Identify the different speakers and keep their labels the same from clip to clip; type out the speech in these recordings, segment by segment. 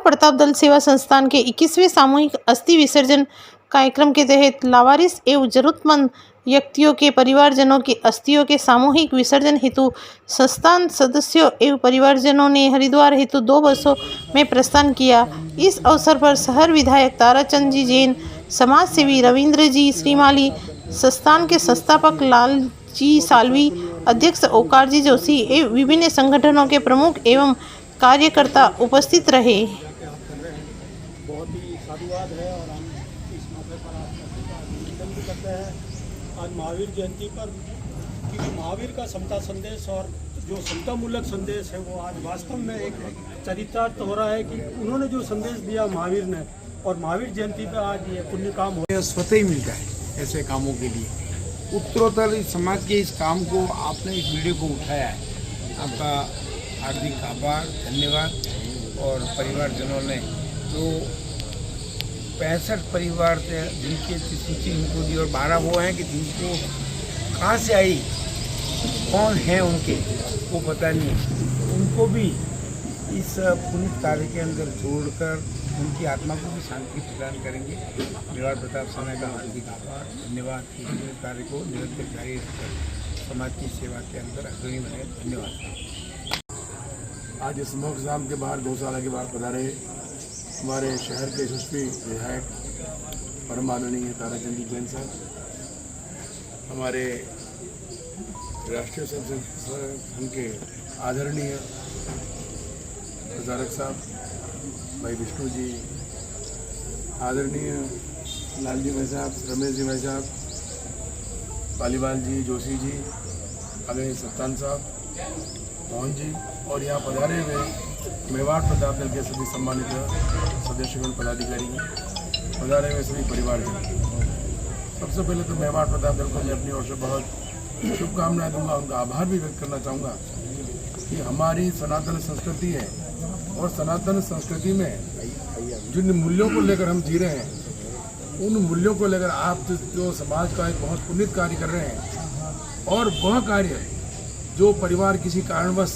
Speaker 1: प्रताप दल सेवा संस्थान के 21वें सामूहिक अस्थि विसर्जन कार्यक्रम के तहत लावारिस एवं जरूरतमंद व्यक्तियों के परिवारजनों की अस्थियों के सामूहिक विसर्जन हेतु संस्थान सदस्यों एवं परिवारजनों ने हरिद्वार हेतु 2 बसों में प्रस्थान किया। इस अवसर पर शहर विधायक ताराचंद जी जैन, समाज सेवी रविंद्र जी श्रीमाली, संस्थान के संस्थापक लाल जी सालवी, अध्यक्ष ओकार जी जोशी एवं विभिन्न संगठनों के प्रमुख एवं कार्यकर्ता उपस्थित रहे।
Speaker 2: बहुत ही साधुवाद है और हम इस मौके पर आपका अभिनंदन भी करते हैं आज महावीर जयंती पर, क्योंकि महावीर का समता संदेश और जो समतामूलक संदेश है वो आज वास्तव में एक चरितार्थ हो रहा है कि उन्होंने जो संदेश दिया महावीर ने, और महावीर जयंती पर आज ये पुण्य काम हो
Speaker 3: स्वतः ही मिलता है ऐसे कामों के लिए। उत्तरोत्तर समाज के इस काम को आपने इस वीडियो को उठाया है, आपका हार्दिक आभार, धन्यवाद। और परिवारजनों ने जो 65 परिवार थे जिनकी सूची उनको दी, और 12 वो हैं कि जिनको कहाँ से आई, कौन है उनके वो पता नहीं, उनको भी इस पुण्य कार्य के अंदर जोड़कर उनकी आत्मा को भी शांति प्रदान करेंगे। मेवाड़ प्रताप सेना का हार्दिक आभार, धन्यवाद। इस पुण्य कार्य को निरंतर जारी रखकर समाज की सेवा के अंदर अग्रणी बने। धन्यवाद।
Speaker 4: आज इस मोक्षधाम के बाहर गौशाला के बाहर पधारे हमारे शहर के यशस्वी विधायक परम आदरणीय ताराचंद जी जैन साहब, हमारे राष्ट्रीय संघ के आदरणीय प्रचारक साहब भाई विष्णु जी, आदरणीय लाल जी भाई साहब, रमेश जी भाई साहब, पालीवाल जी, जोशी जी, आदरणीय सत्तान साहब, मोहन जी, और यहाँ पधारे हुए मेवाड़ प्रताप दल के सभी सम्मानित सदस्यगण, पदाधिकारी, पधारे हुए सभी परिवारजन। सबसे पहले तो मेवाड़ प्रताप दल को मैं अपनी ओर से बहुत शुभकामनाएं दूंगा, उनका आभार भी व्यक्त करना चाहूँगा कि हमारी सनातन संस्कृति है और सनातन संस्कृति में जिन मूल्यों को लेकर हम जी रहे हैं, उन मूल्यों को लेकर आप जो समाज का एक बहुत पुनीत कार्य कर रहे हैं, और वह कार्य जो परिवार किसी कारणवश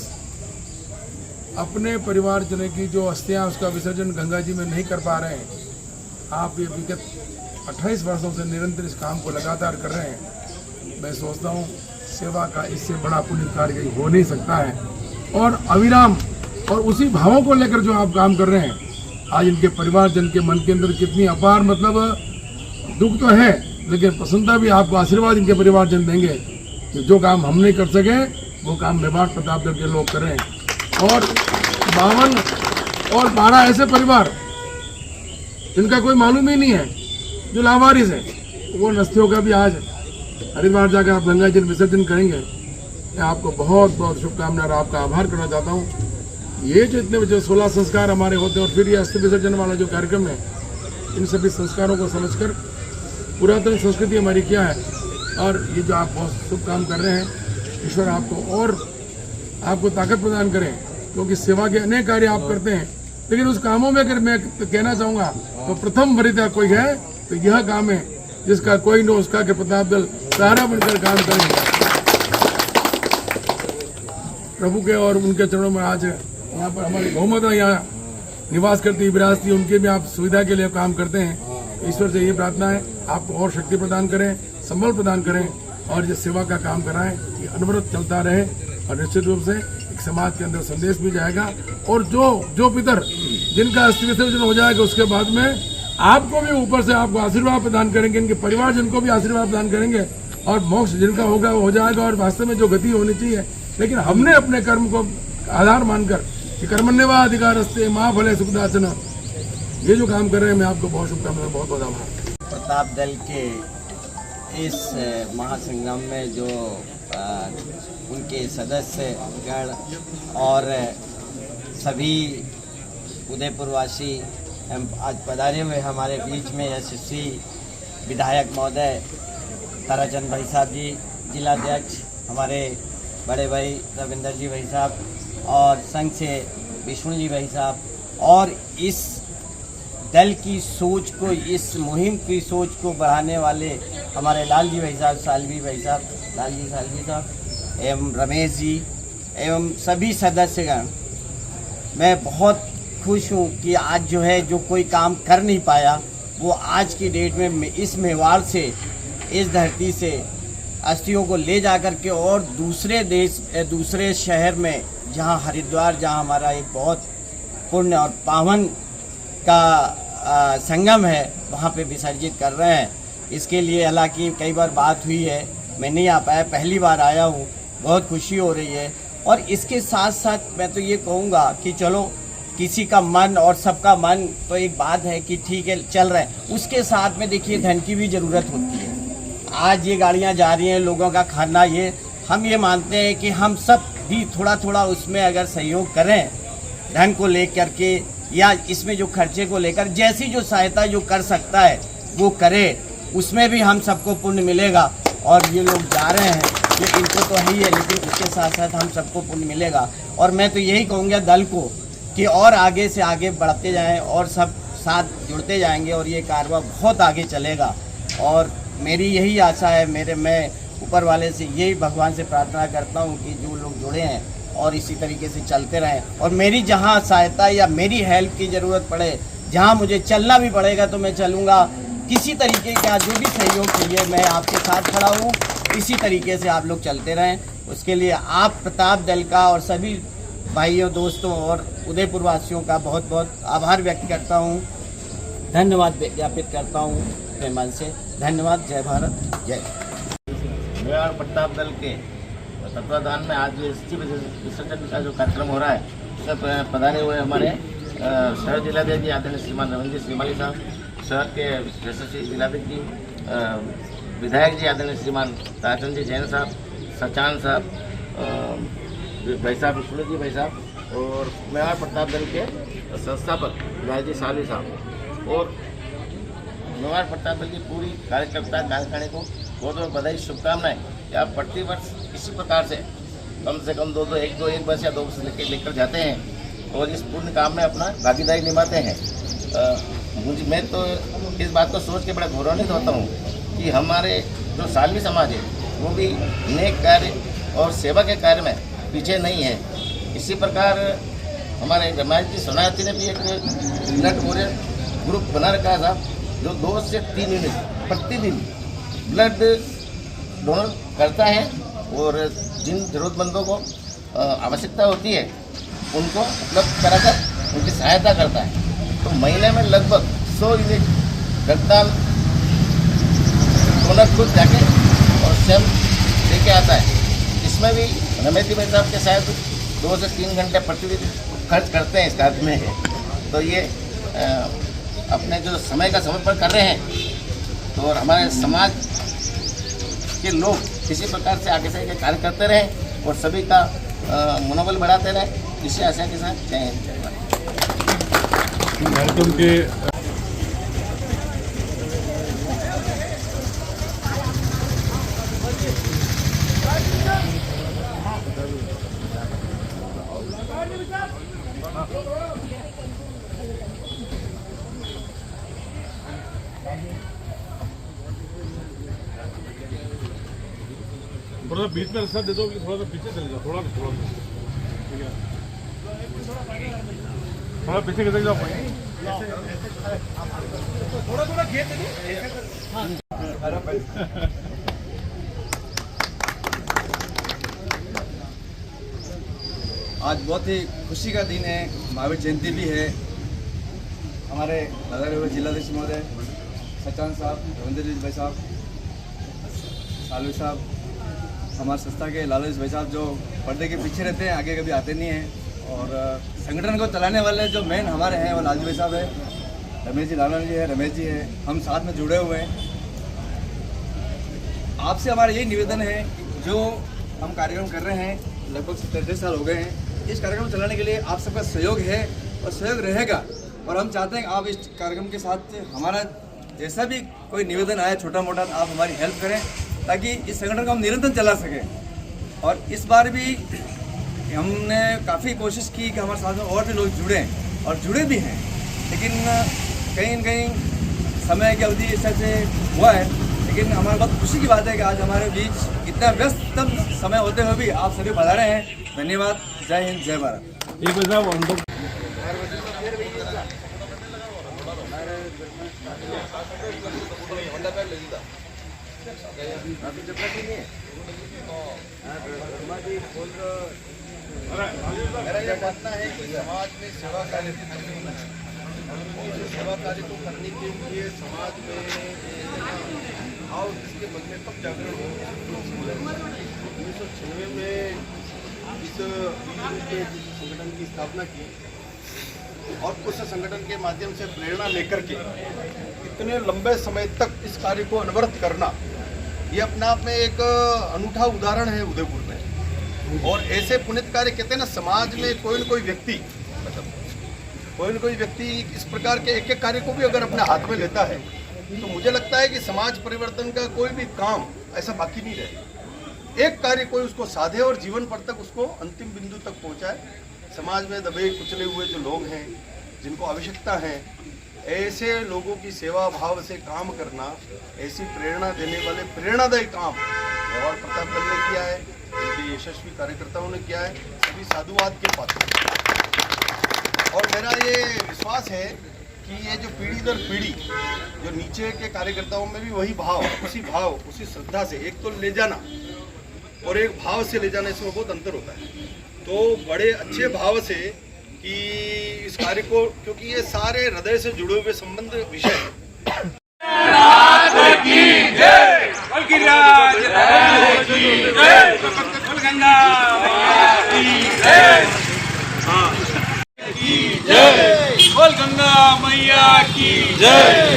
Speaker 4: अपने परिवारजनों की जो अस्थियां उसका विसर्जन गंगा जी में नहीं कर पा रहे हैं, आप ये विगत 28 वर्षों से निरंतर इस काम को लगातार कर रहे हैं। मैं सोचता हूँ सेवा का इससे बड़ा पुण्य कार्य हो नहीं सकता है, और अविराम और उसी भावों को लेकर जो आप काम कर रहे हैं, आज इनके परिवारजन के मन के अंदर कितनी अपार दुख तो है, लेकिन प्रसन्नता भी आपको आशीर्वाद इनके परिवारजन देंगे कि जो काम हम नहीं कर सके वो काम मेवाड़ प्रताप दल के लोग कर रहे हैं। और 52 और 12 ऐसे परिवार जिनका कोई मालूम ही नहीं है, जो लावारिस है, वो नस्तियों का भी आज हरिद्वार जाकर आप गंगा जल विसर्जन करेंगे। मैं आपको बहुत बहुत शुभकामनाएं और आपका आभार करना चाहता हूँ। ये जो इतने जो 16 संस्कार हमारे होते हैं और फिर ये अस्थि विसर्जन वाला जो कार्यक्रम है, इन सभी संस्कारों को समझकर पुरातन संस्कृति हमारी क्या है, और ये जो आप बहुत शुभ काम कर रहे हैं, ईश्वर आपको और आपको ताकत प्रदान करें, क्योंकि सेवा के अनेक कार्य आप करते हैं, लेकिन उस कामों में अगर मैं कहना चाहूँगा तो प्रथम वरीयता कोई है तो यह काम है जिसका कोई न उसका के प्रताप दल सहारा बनकर काम करेंगे। प्रभु के और उनके चरणों में आज यहाँ पर हमारी बहुमत यहाँ निवास करती विरासती, उनके भी आप सुविधा के लिए काम करते हैं। ईश्वर से ये प्रार्थना है आपको और शक्ति प्रदान करें, संबल प्रदान करें, और ये सेवा का काम कराएं, ये अनवरत चलता रहे, और निश्चित रूप से एक समाज के अंदर संदेश भी जाएगा। और जो पितर जिनका अस्थि विसर्जन हो जाएगा उसके बाद में आपको भी ऊपर से आपको आशीर्वाद प्रदान करेंगे, इनके परिवारजन को भी आशीर्वाद प्रदान करेंगे, और मोक्ष जिनका होगा वो हो जाएगा। और वास्तव में जो गति होनी चाहिए, लेकिन हमने अपने कर्म को आधार मानकर कि कर्मण्येवा अधिकारस्ते माँ भले सुखदाचन, ये जो काम कर रहे हैं, मैं आपको बहुत शुभकामनाएं, बहुत बहुत आभार।
Speaker 5: प्रताप दल के इस महासंग्राम में जो उनके सदस्यगण और सभी उदयपुरवासी आज पधारे हुए हमारे बीच में यशस्वी विधायक महोदय ताराचंद भाई साहब जी, जिलाध्यक्ष हमारे बड़े भाई रविंदर जी भाई साहब, और संघ से विष्णु जी भाई साहब, और इस दल की सोच को, इस मुहिम की सोच को बढ़ाने वाले हमारे लाल जी भाई साहब, सालवी भाई साहब, लाल जी सालवी साहब एवं रमेश जी एवं सभी सदस्यगण, मैं बहुत खुश हूँ कि आज जो है जो कोई काम कर नहीं पाया वो आज की डेट में इस मेवाड़ से, इस धरती से अस्थियों को ले जा कर के और दूसरे शहर में, जहाँ हरिद्वार, जहाँ हमारा एक बहुत पुण्य और पावन का संगम है, वहाँ पे विसर्जित कर रहे हैं। इसके लिए हालांकि कई बार बात हुई है, मैं नहीं आ पाया, पहली बार आया हूँ, बहुत खुशी हो रही है। और इसके साथ साथ मैं तो ये कहूँगा कि चलो किसी का मन और सबका मन तो एक बात है कि ठीक है चल रहे हैं, उसके साथ में देखिए धन की भी ज़रूरत होती है। आज ये गाड़ियाँ जा रही हैं, लोगों का खाना, ये हम ये मानते हैं कि हम सब भी थोड़ा थोड़ा उसमें अगर सहयोग करें धन को लेकर के या इसमें जो खर्चे को लेकर, जैसी जो सहायता जो कर सकता है वो करे, उसमें भी हम सबको पुण्य मिलेगा। और ये लोग जा रहे हैं, ये इनको तो है ही है, लेकिन उसके साथ साथ हम सबको पुण्य मिलेगा। और मैं तो यही कहूँगा दल को कि और आगे से आगे बढ़ते जाएं और सब साथ जुड़ते जाएंगे और ये कारवां बहुत आगे चलेगा। और मेरी यही आशा है, मैं ऊपर वाले से यही भगवान से प्रार्थना करता हूँ कि जो लोग जुड़े हैं और इसी तरीके से चलते रहें। और मेरी जहाँ सहायता या मेरी हेल्प की ज़रूरत पड़े, जहाँ मुझे चलना भी पड़ेगा तो मैं चलूँगा। किसी तरीके का जो भी सहयोग चाहिए मैं आपके साथ खड़ा हूँ। इसी तरीके से आप लोग चलते रहें। उसके लिए आप प्रताप दल का और सभी भाइयों, दोस्तों और उदयपुर वासियों का बहुत बहुत आभार व्यक्त करता हूँ, धन्यवाद ज्ञापित करता हूँ अपने मन से। धन्यवाद। जय भारत, जय।
Speaker 6: मेवाड़ प्रताप दल के तत्वाधान में आज अस्थि विसर्जन का जो कार्यक्रम हो रहा है, उसमें पधारे हुए हमारे शहर जिलाध्यक्ष जी आदरणीय श्रीमान रविंद्र श्रीमाली साहब, शहर के यशस्वी जिलाध्यक्ष जी, विधायक जी आदरणीय श्रीमान ताजचंद जी जैन साहब, सचान साहब, भाई साहब विष्णु जी भाई साहब, और मेवाड़ प्रताप दल के संस्थापक लालजी साली साहब और मेवाड़ प्रताप दल की पूरी कार्यकर्ता कार्यकारिणी को बहुत बहुत बधाई, शुभकामनाएं कि आप प्रतिवर्ष इसी प्रकार से कम 2 एक बस या 2 बस लेकर जाते हैं और इस पूर्ण काम में अपना भागीदारी निभाते हैं। मैं तो इस बात को सोच के बड़ा गौरवान्वित होता हूँ कि हमारे जो सालवी समाज है वो भी नेक कार्य और सेवा के कार्य में पीछे नहीं है। इसी प्रकार हमारे रमेश जी सोनार्थी ने भी एक ब्लड वॉरियर ग्रुप बना रखा था जो 2 से 3 यूनिट प्रतिदिन ब्लड डोनर करता है और जिन ज़रूरतमंदों को आवश्यकता होती है उनको उपलब्ध कराकर उनकी सहायता करता है। तो महीने में लगभग 100 यूनिट रक्तदान डोनर खुद जाके और स्वयं लेके आता है। इसमें भी रमेश जी भाई साहब के शायद 2 से 3 घंटे प्रतिदिन खर्च करते हैं इस कार्य में। तो ये अपने जो समय का समर्पण कर रहे हैं, तो और हमारे समाज के लोग इसी प्रकार से आगे से कार्य करते रहें और सभी का मनोबल बढ़ाते रहें। इसी आशा के साथ जय हिंद, जय भारत।
Speaker 7: कार्यक्रम के थोड़ा बीच में रास्ता दे दो कि थोड़ा सा पीछे चले जाओ, थोड़ा ठीक है, थोड़ा पीछे चले जाओ, थोड़ा खेत दे दो।
Speaker 8: आज बहुत ही खुशी का दिन है, महावीर जयंती भी है। हमारे दादा जिलाध्यक्ष महोदय सचान साहब, रविंद्र जी भाई साहब, सालवी साहब, हमारे संस्था के लालूजी भाई साहब जो पर्दे के पीछे रहते हैं, आगे कभी आते नहीं हैं। और संगठन को चलाने वाले जो मेन हमारे हैं वो लालजी भाई साहब है, रमेश जी लालन जी है, रमेश जी है, हम साथ में जुड़े हुए हैं। आपसे हमारा यही निवेदन है कि जो हम कार्यक्रम कर रहे हैं, लगभग 33 साल हो गए हैं, इस कार्यक्रम चलाने के लिए आप सबका सहयोग है और सहयोग रहेगा। और हम चाहते हैं कि आप इस कार्यक्रम के साथ हमारा जैसा भी कोई निवेदन आए छोटा मोटा, आप हमारी हेल्प करें ताकि इस संगठन को हम निरंतर चला सकें। और इस बार भी हमने काफ़ी कोशिश की कि हमारे साथ में और भी लोग जुड़ें और जुड़े भी हैं, लेकिन कहीं न कहीं समय की अवधि इस तरह से हुआ है। लेकिन हमारे बहुत खुशी की बात है कि आज हमारे बीच इतना व्यस्ततम समय होते हुए भी आप सभी पधारे हैं। धन्यवाद। जय हिंद, जय भारत।
Speaker 7: एक
Speaker 8: मेरा यह मानना है कि समाज में सेवा कार्य सेवा कार्य को करने के लिए समाज में भाव जिसके मन में तब जागरण हो 1996 में इस संगठन की स्थापना की और उस संगठन के माध्यम से प्रेरणा लेकर के इतने लंबे समय तक इस कार्य को अनवरत करना, ये अपने आप में एक अनूठा उदाहरण है उदयपुर में। और ऐसे पुनित कार्य कहते हैं ना, समाज में कोई न कोई व्यक्ति इस प्रकार के एक एक कार्य को भी अगर अपने हाथ में लेता है तो मुझे लगता है कि समाज परिवर्तन का कोई भी काम ऐसा बाकी नहीं रहेगा। एक कार्य कोई उसको साधे और जीवन पर तक उसको अंतिम बिंदु तक पहुंचाए। समाज में दबे कुचले हुए जो लोग हैं, जिनको आवश्यकता है, ऐसे लोगों की सेवा भाव से काम करना, ऐसी प्रेरणा देने वाले प्रेरणादायी काम मेवाड़ प्रताप दल ने किया है, इनके यशस्वी कार्यकर्ताओं ने किया है, सभी साधुवाद के पात्र। और मेरा ये विश्वास है कि ये जो पीढ़ी दर पीढ़ी जो नीचे के कार्यकर्ताओं में भी वही भाव, उसी श्रद्धा से, एक तो ले जाना और एक भाव से ले जाना, इसमें बहुत अंतर होता है। तो बड़े अच्छे भाव से कि इस कार्य को, क्योंकि ये सारे हृदय से जुड़े हुए संबंध विषय हैं।
Speaker 7: बोल गंगा मैया की जय।